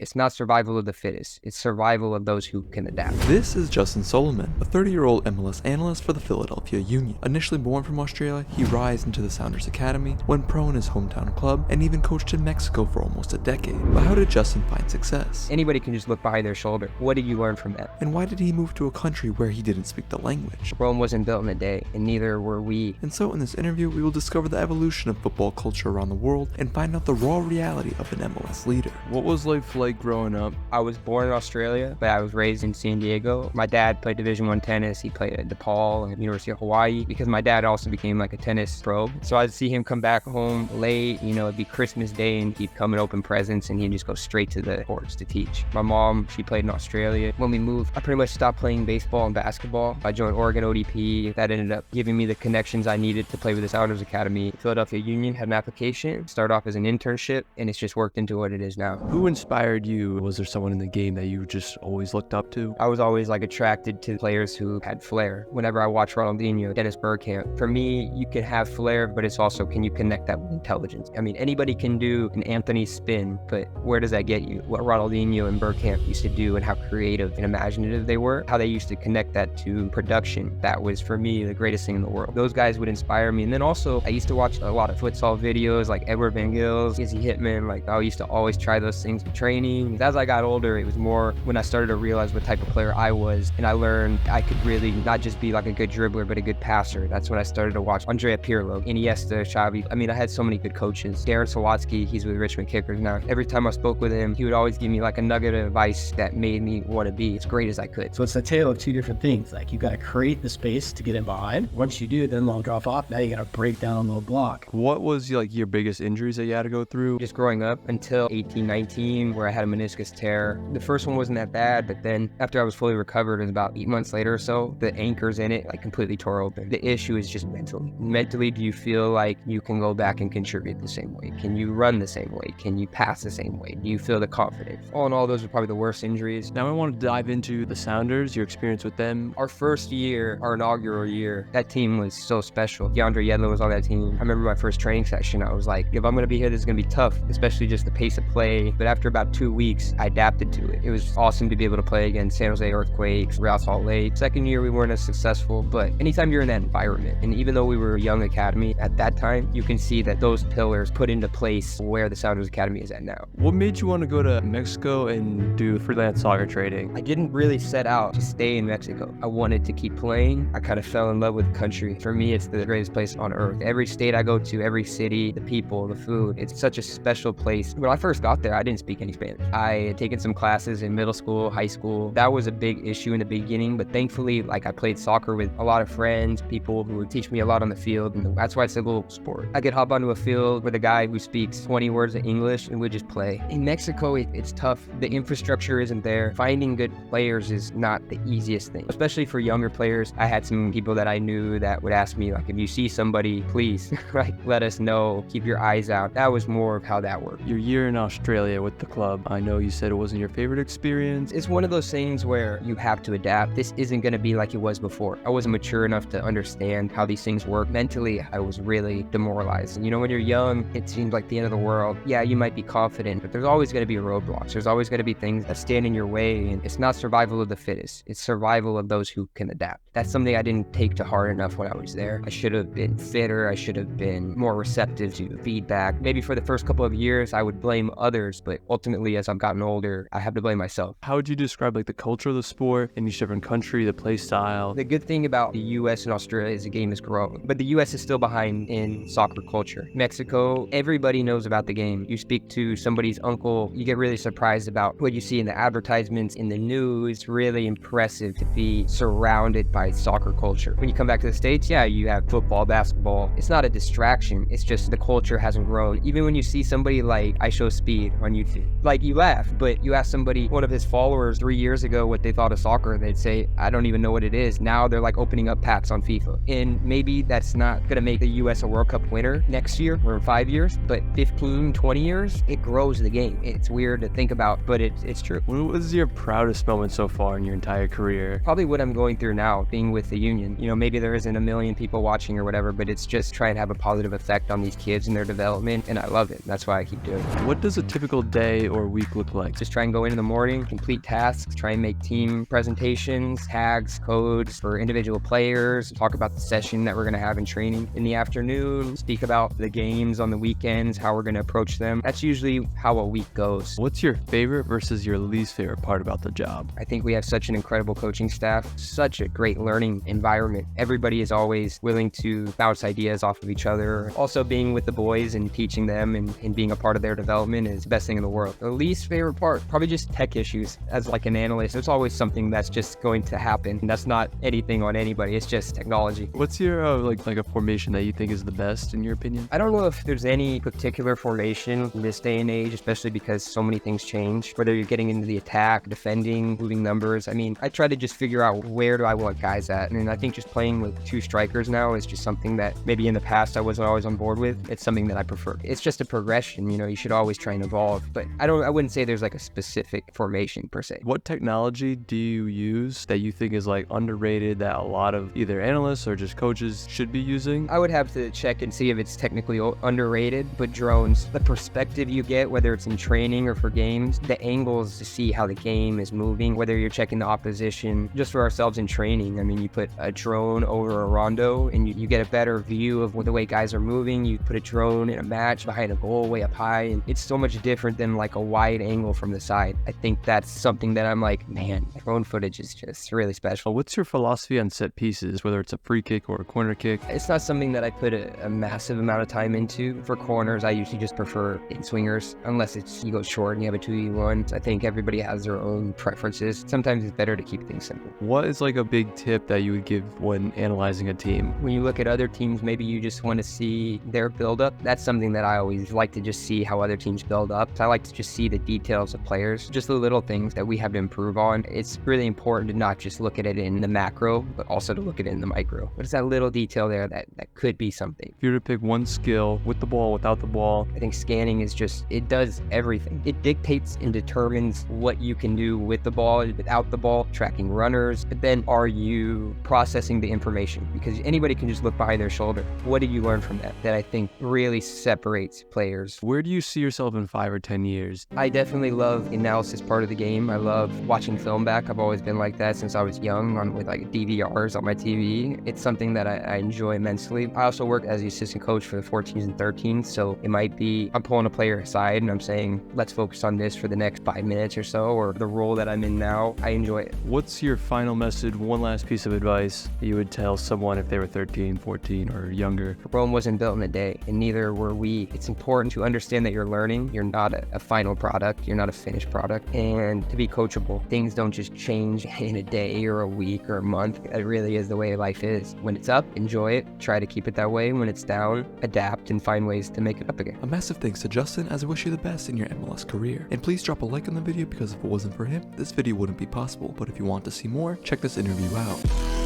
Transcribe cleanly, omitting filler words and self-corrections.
It's not survival of the fittest. It's survival of those who can adapt. This is Justin Solomon, a 30-year-old MLS analyst for the Philadelphia Union. Initially born from Australia, he rose into the Sounders Academy, went pro in his hometown club, and even coached in Mexico for almost a decade. But how did Justin find success? Anybody can just look behind their shoulder. What did you learn from that? And why did he move to a country where he didn't speak the language? Rome wasn't built in a day, and neither were we. And so in this interview, we will discover the evolution of football culture around the world and find out the raw reality of an MLS leader. What was life like growing up? I was born in Australia, but I was raised in San Diego. My dad played Division I tennis. He played at DePaul and University of Hawaii because my dad also became like a tennis pro. So I'd see him come back home late, it'd be Christmas Day and he'd come and open presents and he'd just go straight to the courts to teach. My mom, she played in Australia. When we moved, I pretty much stopped playing baseball and basketball. I joined Oregon ODP. That ended up giving me the connections I needed to play with the Sounders Academy. Philadelphia Union had an application, started off as an internship, and it's just worked into what it is now. Who inspired you? Was there someone in the game that you just always looked up to? I was always attracted to players who had flair. Whenever I watched Ronaldinho, Dennis Bergkamp, for me, you can have flair, but it's also, can you connect that with intelligence? I mean, anybody can do an Anthony spin, but where does that get you? What Ronaldinho and Bergkamp used to do and how creative and imaginative they were, how they used to connect that to production. That was, for me, the greatest thing in the world. Those guys would inspire me. And then also, I used to watch a lot of futsal videos like Edward Van Gils, Izzy Hitman. I used to always try those things in training. As I got older, it was more when I started to realize what type of player I was, and I learned I could really not just be a good dribbler, but a good passer. That's when I started to watch Andrea Pirlo, Iniesta, Xavi. I mean, I had so many good coaches. Darren Sawatsky, he's with Richmond Kickers now. Every time I spoke with him, he would always give me a nugget of advice that made me want to be as great as I could. So it's a tale of two different things. You got to create the space to get in behind. Once you do, then they'll drop off. Now you got to break down a little block. What was your biggest injuries that you had to go through? Just growing up until 18, 19, where I had a meniscus tear. The first one wasn't that bad, but then after I was fully recovered, it was about 8 months later or so, the anchors in it completely tore open. The issue is just mentally. Mentally, do you feel like you can go back and contribute the same way? Can you run the same way? Can you pass the same way? Do you feel the confidence? All in all, those are probably the worst injuries. Now I want to dive into the Sounders, your experience with them. Our first year, our inaugural year, that team was so special. DeAndre Yedlin was on that team. I remember my first training session, I was like, if I'm going to be here, this is going to be tough, especially just the pace of play. But after about 2 weeks, I adapted to it. It was awesome to be able to play against San Jose Earthquakes, Real Salt Lake. Second year, we weren't as successful, but anytime you're in that environment, and even though we were a young academy at that time, you can see that those pillars put into place where the Sounders Academy is at now. What made you want to go to Mexico and do freelance soccer trading? I didn't really set out to stay in Mexico. I wanted to keep playing. I kind of fell in love with the country. For me, it's the greatest place on earth. Every state I go to, every city, the people, the food, it's such a special place. When I first got there, I didn't speak any Spanish. I had taken some classes in middle school, high school. That was a big issue in the beginning, but thankfully, I played soccer with a lot of friends, people who would teach me a lot on the field, and that's why it's a little sport. I could hop onto a field with a guy who speaks 20 words of English and we'd just play. In Mexico, it's tough. The infrastructure isn't there. Finding good players is not the easiest thing, especially for younger players. I had some people that I knew that would ask me, if you see somebody, please, let us know, keep your eyes out. That was more of how that worked. Your year in Australia with the club, I know you said it wasn't your favorite experience. It's one of those things where you have to adapt. This isn't going to be like it was before. I wasn't mature enough to understand how these things work. Mentally, I was really demoralized. When you're young, it seems like the end of the world. Yeah, you might be confident, but there's always going to be roadblocks. There's always going to be things that stand in your way, and it's not survival of the fittest. It's survival of those who can adapt. That's something I didn't take to heart enough when I was there. I should have been fitter. I should have been more receptive to feedback. Maybe for the first couple of years, I would blame others, but ultimately, as I've gotten older, I have to blame myself. How would you describe the culture of the sport in each different country, the play style? The good thing about the U.S. and Australia is the game is growing, but the U.S. is still behind in soccer culture. Mexico, everybody knows about the game. You speak to somebody's uncle, you get really surprised about what you see in the advertisements, in the news. It's really impressive to be surrounded by soccer culture. When you come back to the States, yeah, you have football, basketball. It's not a distraction. It's just the culture hasn't grown. Even when you see somebody like I Show Speed on YouTube, you laugh, but you ask somebody, one of his followers 3 years ago, what they thought of soccer, and they'd say, I don't even know what it is. Now they're opening up packs on FIFA. And maybe that's not going to make the U.S. a World Cup winner next year or in 5 years, but 15, 20 years, it grows the game. It's weird to think about, but it's true. What was your proudest moment so far in your entire career? Probably what I'm going through now, being with the Union. Maybe there isn't a million people watching or whatever, but it's just trying to have a positive effect on these kids and their development, and I love it. That's why I keep doing it. What does a typical day or week week look like? Just try and go in the morning, complete tasks, try and make team presentations, tags, codes for individual players, talk about the session that we're going to have in training in the afternoon, speak about the games on the weekends, how we're going to approach them. That's usually how a week goes. What's your favorite versus your least favorite part about the job? I think we have such an incredible coaching staff, such a great learning environment. Everybody is always willing to bounce ideas off of each other. Also, being with the boys and teaching them and being a part of their development is the best thing in the world. The least favorite part, probably just tech issues. As like an analyst, there's always something that's just going to happen. And that's not anything on anybody. It's just technology. What's your like a formation that you think is the best in your opinion? I don't know if there's any particular formation in this day and age, especially because so many things change. Whether you're getting into the attack, defending, moving numbers. I mean, I try to just figure out where do I want guys at. And I think just playing with two strikers now is just something that maybe in the past I wasn't always on board with. It's something that I prefer. It's just a progression, you know, you should always try and evolve. But I wouldn't say there's like a specific formation per se. What technology do you use that you think is like underrated that a lot of either analysts or just coaches should be using? I would have to check and see if it's technically underrated, but drones, the perspective you get, whether it's in training or for games, the angles to see how the game is moving, whether you're checking the opposition, just for ourselves in training. I mean, you put a drone over a rondo and you get a better view of the way guys are moving. You put a drone in a match behind a goal way up high, and it's so much different than like a wide angle from the side. I think that's something that I'm like, man, drone footage is just really special. What's your philosophy on set pieces, whether it's a free kick or a corner kick? It's not something that I put a massive amount of time into. For corners, I usually just prefer in-swingers, unless it's you go short and you have a 2v1. I think everybody has their own preferences. Sometimes it's better to keep things simple. What is like a big tip that you would give when analyzing a team? When you look at other teams, maybe you just want to see their build-up. That's something that I always like to just see how other teams build up. So I like to just see the details of players, just the little things that we have to improve on. It's really important to not just look at it in the macro, but also to look at it in the micro. What is that little detail there that could be something? If you were to pick one skill, with the ball, without the ball, I think scanning is just, it does everything. It dictates and determines what you can do with the ball, without the ball, tracking runners, but then are you processing the information? Because anybody can just look behind their shoulder. What do you learn from that I think really separates players? Where do you see yourself in 5 or 10 years? I definitely love the analysis part of the game. I love watching film back. I've always been like that since I was young with like DVRs on my TV. It's something that I enjoy immensely. I also work as the assistant coach for the 14s and 13s. So it might be I'm pulling a player aside and I'm saying, let's focus on this for the next 5 minutes or so, or the role that I'm in now. I enjoy it. What's your final message, one last piece of advice you would tell someone if they were 13, 14, or younger? Rome wasn't built in a day, and neither were we. It's important to understand that you're learning. You're not a final product. You're not a finished product. And to be coachable. Things don't just change in a day or a week or a month. It really is the way life is. When it's up, enjoy it. Try to keep it that way. When it's down, adapt and find ways to make it up again. A massive thanks to Justin, as I wish you the best in your MLS career. And please drop a like on the video, because if it wasn't for him, this video wouldn't be possible. But if you want to see more, check this interview out.